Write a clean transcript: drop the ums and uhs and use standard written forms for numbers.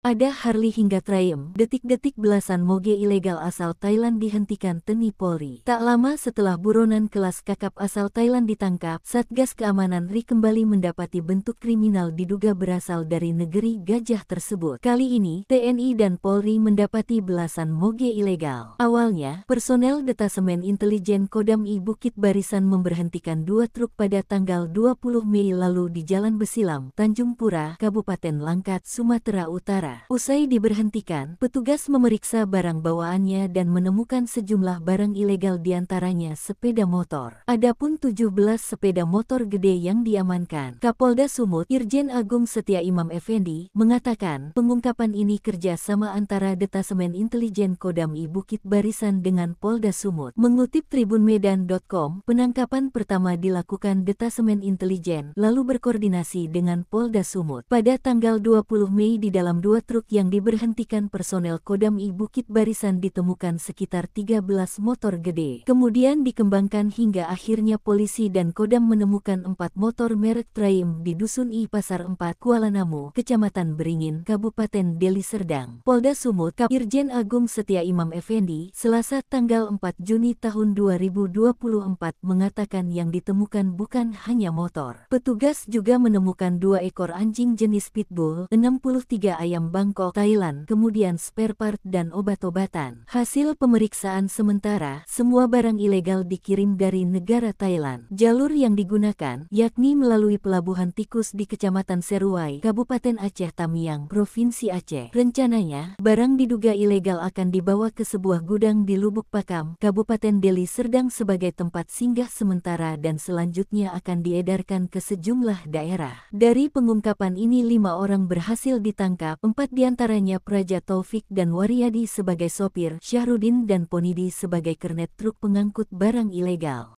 Ada Harley hingga Triumph, detik-detik belasan moge ilegal asal Thailand dihentikan TNI Polri. Tak lama setelah buronan kelas kakap asal Thailand ditangkap, Satgas Keamanan RI kembali mendapati bentuk kriminal diduga berasal dari negeri gajah tersebut. Kali ini, TNI dan Polri mendapati belasan moge ilegal. Awalnya, personel Detasemen Intelijen Kodam I Bukit Barisan memberhentikan 2 truk pada tanggal 20 Mei lalu di Jalan Besilam, Tanjung Pura, Kabupaten Langkat, Sumatera Utara. Usai diberhentikan, petugas memeriksa barang bawaannya dan menemukan sejumlah barang ilegal diantaranya sepeda motor. Adapun 17 sepeda motor gede yang diamankan. Kapolda Sumut, Irjen Agung Setia Imam Effendi, mengatakan pengungkapan ini kerjasama antara Detasemen Intelijen Kodam I Bukit Barisan dengan Polda Sumut. Mengutip tribunmedan.com, penangkapan pertama dilakukan Detasemen Intelijen, lalu berkoordinasi dengan Polda Sumut. Pada tanggal 20 Mei di dalam 2 truk yang diberhentikan personel Kodam I Bukit Barisan ditemukan sekitar 13 motor gede. Kemudian dikembangkan hingga akhirnya polisi dan Kodam menemukan 4 motor merek Triumph di Dusun I Pasar 4, Kuala Namu, Kecamatan Beringin, Kabupaten Deli Serdang. Polda Sumut, Kap Irjen Agung Setia Imam Effendi, Selasa tanggal 4 Juni tahun 2024 mengatakan yang ditemukan bukan hanya motor. Petugas juga menemukan 2 ekor anjing jenis pitbull, 63 ayam Bangkok, Thailand, kemudian spare part dan obat-obatan. Hasil pemeriksaan sementara, semua barang ilegal dikirim dari negara Thailand. Jalur yang digunakan, yakni melalui Pelabuhan Tikus di Kecamatan Seruai, Kabupaten Aceh Tamiang, Provinsi Aceh. Rencananya, barang diduga ilegal akan dibawa ke sebuah gudang di Lubuk Pakam, Kabupaten Deli Serdang sebagai tempat singgah sementara dan selanjutnya akan diedarkan ke sejumlah daerah. Dari pengungkapan ini 5 orang berhasil ditangkap, 4 diantaranya Praja Taufik dan Waryadi sebagai sopir, Syahrudin dan Ponidi sebagai kernet truk pengangkut barang ilegal.